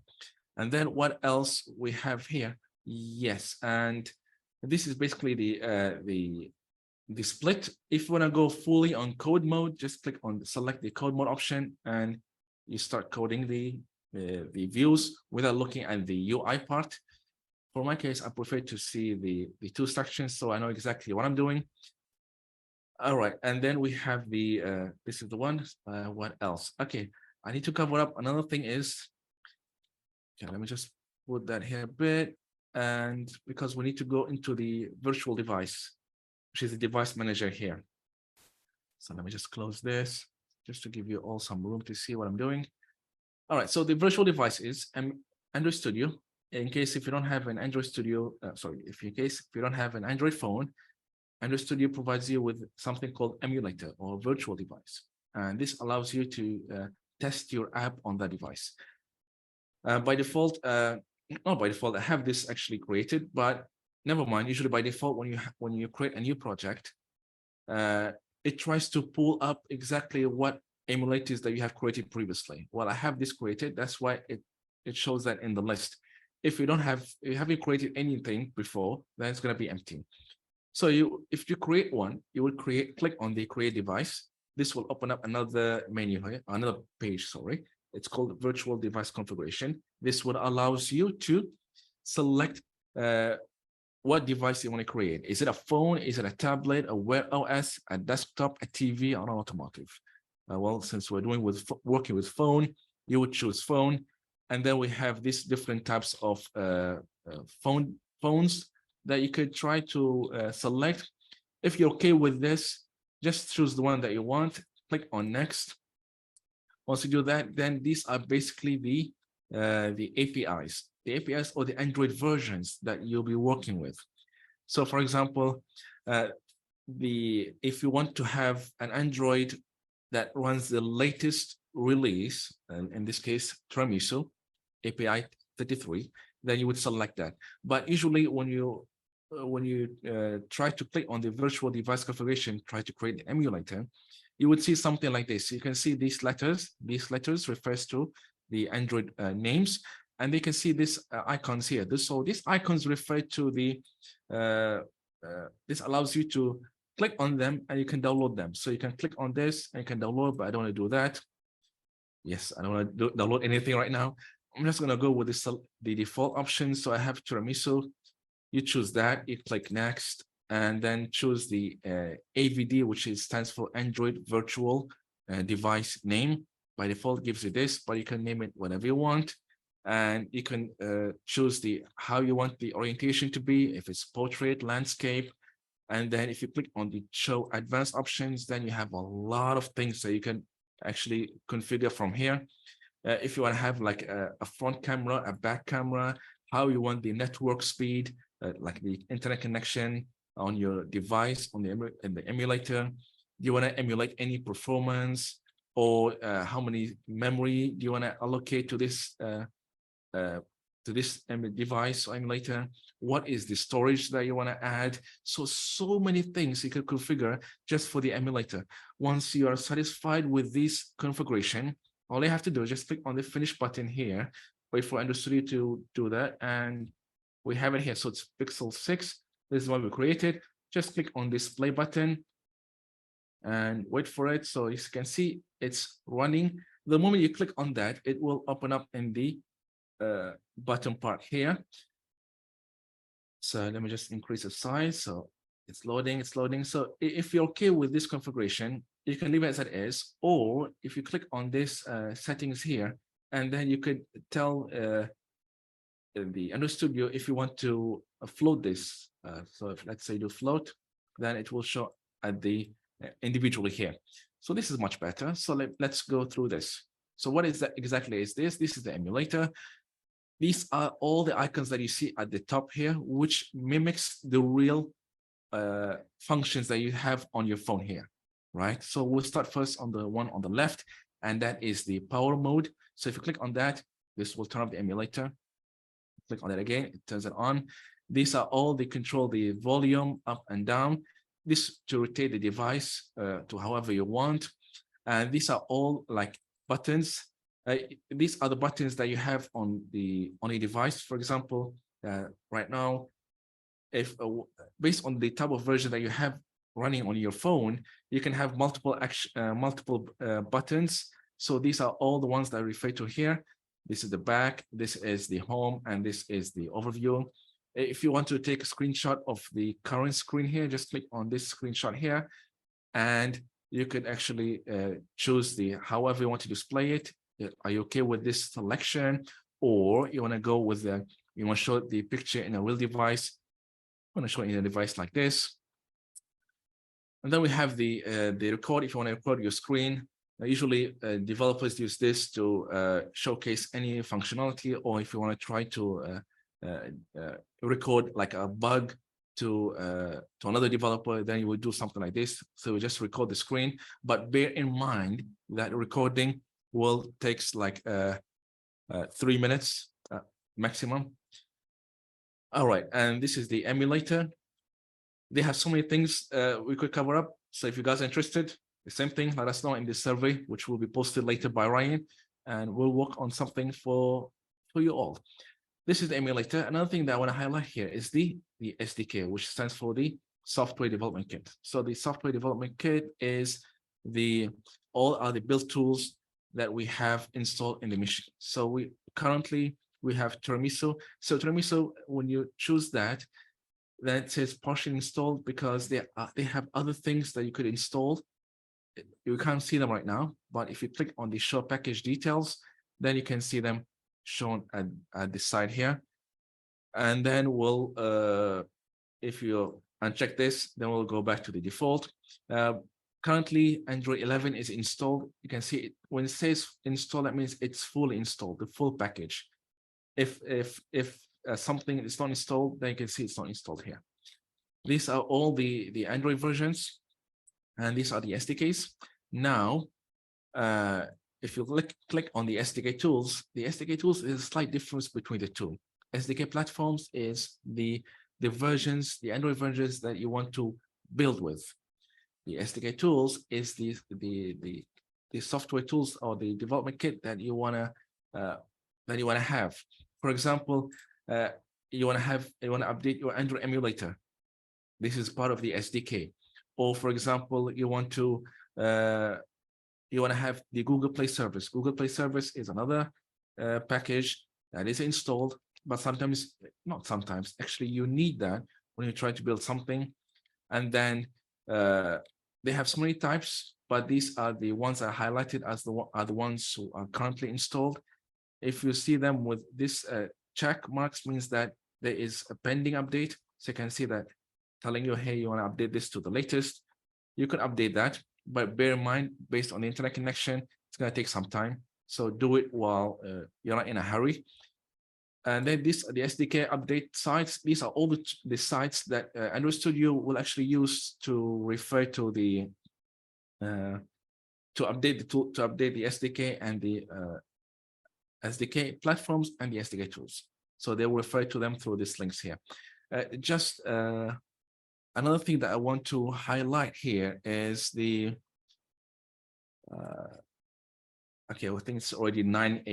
And then what else we have here? Yes, and this is basically the split. If you want to go fully on code mode, just click on select the code mode option, and you start coding the views without looking at the UI part. For my case, I prefer to see the two sections, so I know exactly what I'm doing. All right, and then we have the this is the one. What else? Okay, I need to cover up another thing is. Okay, let me just put that here a bit, and because we need to go into the virtual device, which is the device manager here. So let me just close this, just to give you all some room to see what I'm doing. All right, so the virtual device is Android Studio. In case if you don't have an Android Studio, if you don't have an Android phone, Android Studio provides you with something called emulator or virtual device. And this allows you to test your app on that device. By default, not by default, I have this actually created, but never mind. Usually by default, when you create a new project, it tries to pull up exactly what emulators that you have created previously. Well, I have this created. That's why it shows that in the list. If you haven't created anything before, then it's going to be empty. So if you create one, you will click on the create device. This will open up another menu here, another page, sorry. It's called virtual device configuration. This would allows you to select what device you want to create. Is it a phone? Is it a tablet, a Wear OS, a desktop, a TV, or an automotive? Well, since we're working with phone, you would choose phone. And then we have these different types of phones that you could try to select. If you're okay with this, just choose the one that you want, click on next. Once you do that, then these are basically the APIs. The APIs or the Android versions that you'll be working with. So for example, if you want to have an Android that runs the latest release, and in this case, Tiramisu API 33, then you would select that. But usually when you try to click on the virtual device configuration, try to create the emulator, you would see something like this. You can see these letters. These letters refers to the Android names, and they can see these icons here. So these icons refer to the. This allows you to click on them and you can download them. So you can click on this and you can download, but I don't want to do that. Yes, I don't want to download anything right now. I'm just going to go with the default option. So I have Tiramisu. You choose that, you click next, and then choose the AVD, which stands for Android Virtual Device Name. By default, gives you this, but you can name it whatever you want. And you can choose how you want the orientation to be, if it's portrait, landscape. And then if you click on the show advanced options, then you have a lot of things that you can actually configure from here. If you want to have like a front camera, a back camera, how you want the network speed, like the internet connection on your device, on the emulator. Do you want to emulate any performance, or how many memory do you want to allocate to this device or emulator? What is the storage that you want to add? So many things you can configure just for the emulator. Once you are satisfied with this configuration, all you have to do is just click on the finish button here, wait for Android Studio to do that, and we have it here. So it's Pixel 6. This is what we created. Just click on this play button and wait for it. So you can see it's running. The moment you click on that, it will open up in the bottom part here. So let me just increase the size. So it's loading, it's loading. So if you're okay with this configuration, you can leave it as it is, or if you click on this settings here, and then you could tell the Android Studio if you want to float this. So if let's say you float, then it will show at the individually here. So this is much better. So let's go through this. So what is that exactly is this? This is the emulator. These are all the icons that you see at the top here, which mimics the real functions that you have on your phone here, right? So we'll start first on the one on the left, and that is the power mode. So if you click on that, this will turn off the emulator. Click on it again, it turns it on. These are all they control the volume up and down. This to rotate the device to however you want. And these are all like buttons. These are the buttons that you have on a device. For example, right now, if based on the type of version that you have running on your phone, you can have multiple buttons. So these are all the ones that I refer to here. This is the back, this is the home, and this is the overview. If you want to take a screenshot of the current screen here, just click on this screenshot here, and you could actually choose the however you want to display it. Are you okay with this selection, or you want to go with the you want to show the picture in a real device? I want to show it in a device like this. And then we have the record. If you want to record your screen, usually developers use this to showcase any functionality, or if you want to try to record like a bug to another developer, then you would do something like this. So we just record the screen, but bear in mind that recording will takes like 3 minutes maximum. All right, and this is the emulator. They have so many things we could cover up. So if you guys are interested, the same thing, let us know in this survey, which will be posted later by Ryan, and we'll work on something for you all. This is the emulator. Another thing that I want to highlight here is the SDK, which stands for the Software Development Kit. So the Software Development Kit is all are the build tools that we have installed in the machine. So we currently have Tiramisu. So Tiramisu, when you choose that says partially installed because they have other things that you could install. You can't see them right now, but if you click on the show package details, then you can see them shown at the side here. And then we'll, if you uncheck this, then we'll go back to the default. Currently, Android 11 is installed. You can see it when it says install, that means it's fully installed, the full package. If something is not installed, then you can see it's not installed here. These are all the Android versions, and these are the SDKs. Now, if you click on the SDK tools is a slight difference between the two. SDK platforms is the versions, the Android versions that you want to build with. The SDK tools is the software tools or the development kit that you wanna have. For example, you want to update your Android emulator. This is part of the SDK. Or for example, you want to have the Google Play service. Google Play service is another package that is installed, but not sometimes, actually you need that when you try to build something. And then they have so many types, but these are the ones that are highlighted as the ones who are currently installed. If you see them with this check marks, means that there is a pending update. So you can see that telling you, hey, you want to update this to the latest. You can update that, but bear in mind, based on the internet connection, it's going to take some time. So do it while you're not in a hurry. And then the SDK update sites. These are all the sites that Android Studio will actually use to refer to the to update the SDK and the SDK platforms and the SDK tools. So they will refer to them through these links here. Another thing that I want to highlight here is the okay, I think it's already 9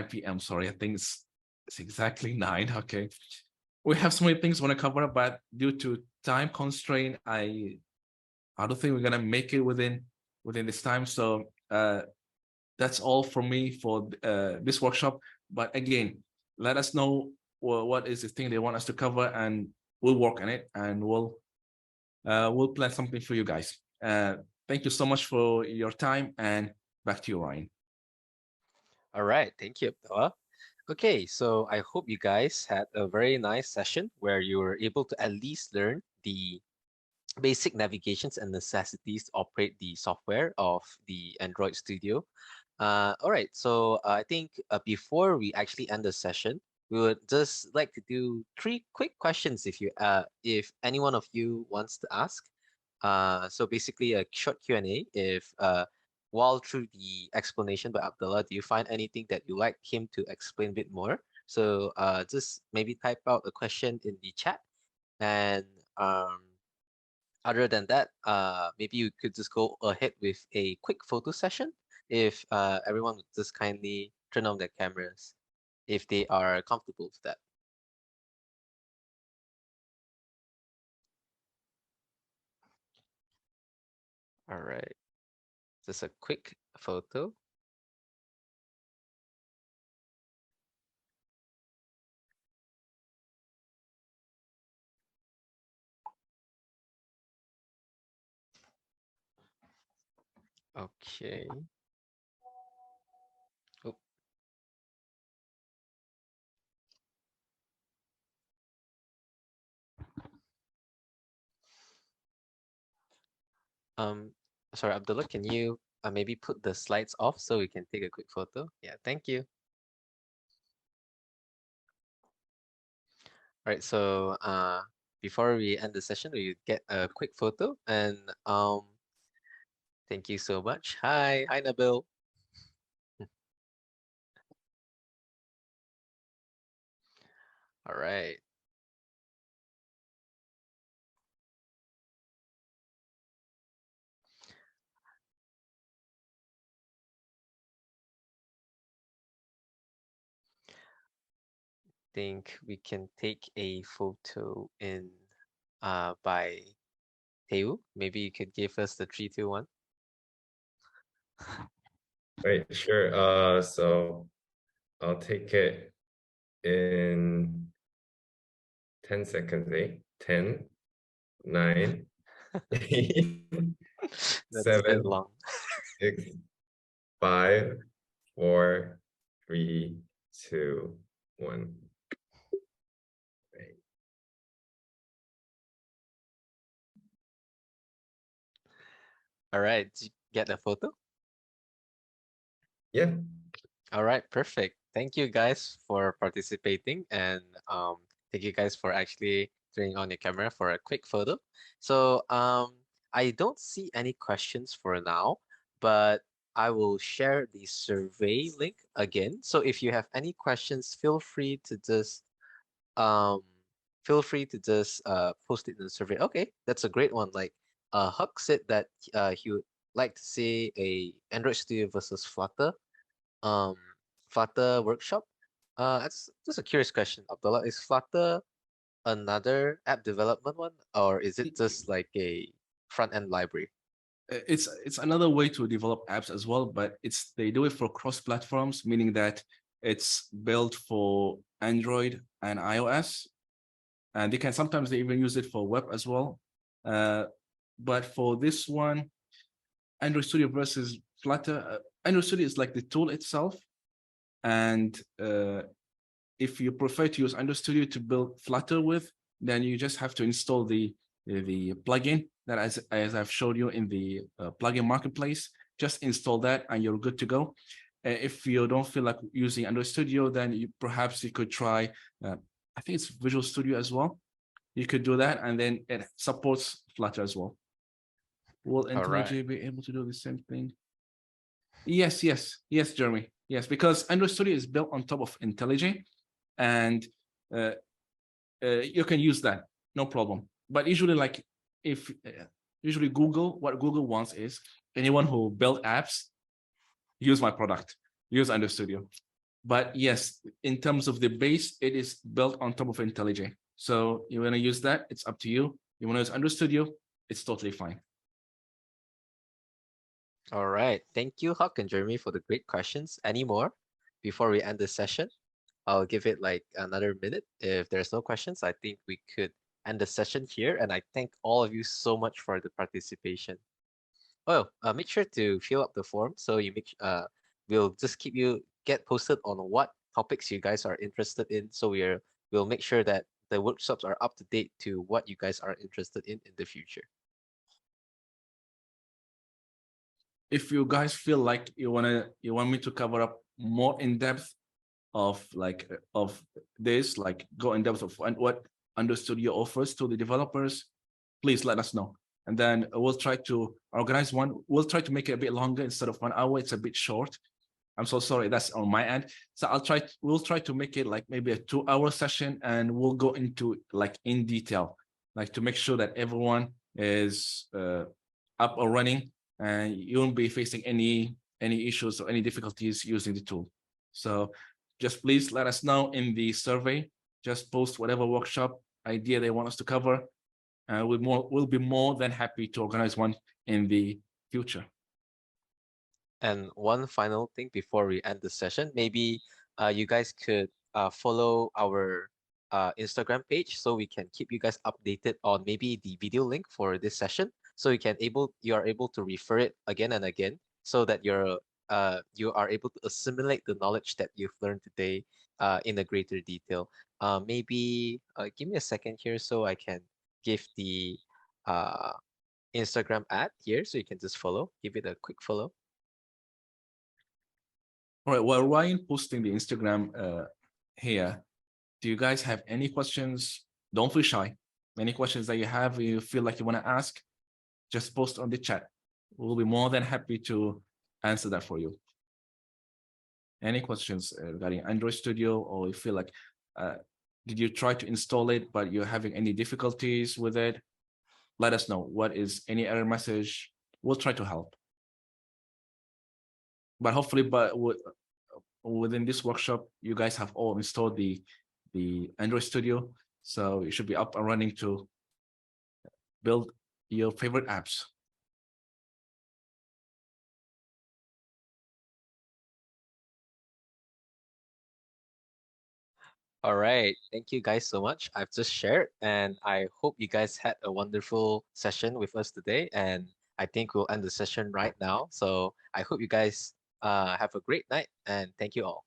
p.m. Sorry, I think it's exactly 9. Okay, we have so many things we want to cover, but due to time constraint, I don't think we're gonna make it within this time. So that's all from me for this workshop. But again, let us know what is the thing they want us to cover, and we'll work on it, and we'll plan something for you guys. Thank you so much for your time, and back to you, Ryan. All right, thank you, Abdullah. Okay, so I hope you guys had a very nice session where you were able to at least learn the basic navigations and necessities to operate the software of the Android Studio. All right, so I think before we actually end the session, we would just like to do three quick questions if any one of you wants to ask. So basically a short Q&A. If while through the explanation by Abdullah, do you find anything that you like him to explain a bit more? So just maybe type out a question in the chat, and other than that, maybe you could just go ahead with a quick photo session if everyone would just kindly turn on their cameras if they are comfortable with that. All right, just a quick photo. Okay. Oh, um, sorry, Abdullah, can you maybe put the slides off so we can take a quick photo? Yeah, thank you. All right, so before we end the session, we get a quick photo, and thank you so much. Hi, Nabil. All right. Think we can take a photo in by Teu. Maybe you could give us the 3, 2, 1. Right, sure. So I'll take it in 10 seconds, eh? 10, 9, 8, That's a bit 7, long. 6, 5, 4, 3, 2, 1. Right. All right, did you get the photo? Yeah. All right, perfect. Thank you guys for participating, and thank you guys for actually turning on your camera for a quick photo. So I don't see any questions for now, but I will share the survey link again. So if you have any questions, um post it in the survey. Okay, that's a great one. Like Huck said that he would like to see a Android Studio versus um Flutter workshop. That's just a curious question, Abdullah. Is Flutter another app development one, or is it just like a front end library? It's another way to develop apps as well, but they do it for cross platforms, meaning that it's built for Android and iOS, and they even use it for web as well. But for this one, Android Studio versus Flutter, Android Studio is like the tool itself, and if you prefer to use Android Studio to build Flutter with, then you just have to install the plugin that, as I've showed you in the plugin marketplace. Just install that and you're good to go. If you don't feel like using Android Studio, then perhaps you could try, I think it's Visual Studio as well. You could do that, and then it supports Flutter as well. Will IntelliJ be able to do the same thing? Yes, Jeremy. Yes, because Android Studio is built on top of IntelliJ, and you can use that, no problem. But usually, like if usually what Google wants is anyone who build apps, use my product, use Android Studio. But yes, in terms of the base, it is built on top of IntelliJ. So you want to use that, it's up to you. You want to use Android Studio, it's totally fine. All right. Thank you, Huck and Jeremy, for the great questions. Any more before we end the session? I'll give it like another minute. If there's no questions, I think we could end the session here. And I thank all of you so much for the participation. Oh, make sure to fill up the form so we'll just keep you get posted on what topics you guys are interested in. So we'll make sure that the workshops are up to date to what you guys are interested in the future. If you guys feel like you want me to cover up more in depth of this, like go in depth of what Android Studio offers to the developers, please let us know. And then we'll try to organize one. We'll try to make it a bit longer instead of 1 hour. It's a bit short. I'm so sorry, that's on my end. So we'll try to make it like maybe a 2-hour session, and we'll go into like in detail, like to make sure that everyone is up or running and you won't be facing any issues or any difficulties using the tool. So just please let us know in the survey. Just post whatever workshop idea they want us to cover. We'll be more than happy to organize one in the future. And one final thing before we end the session, maybe you guys could follow our Instagram page so we can keep you guys updated on maybe the video link for this session, so you are able to refer it again and again, so that you are able to assimilate the knowledge that you've learned today in a greater detail. Maybe give me a second here so I can give the Instagram ad here so you can just follow. Give it a quick follow. All right, while Ryan posting the Instagram here, do you guys have any questions? Don't feel shy. Any questions that you feel like you want to ask, just post on the chat. We'll be more than happy to answer that for you. Any questions regarding Android Studio, or you feel like, did you try to install it, but you're having any difficulties with it? Let us know. What is any error message? We'll try to help. But hopefully, within this workshop, you guys have all installed the Android Studio, so you should be up and running to build your favorite apps. All right. Thank you guys so much. I've just shared, and I hope you guys had a wonderful session with us today. And I think we'll end the session right now. So I hope you guys have a great night, and thank you all.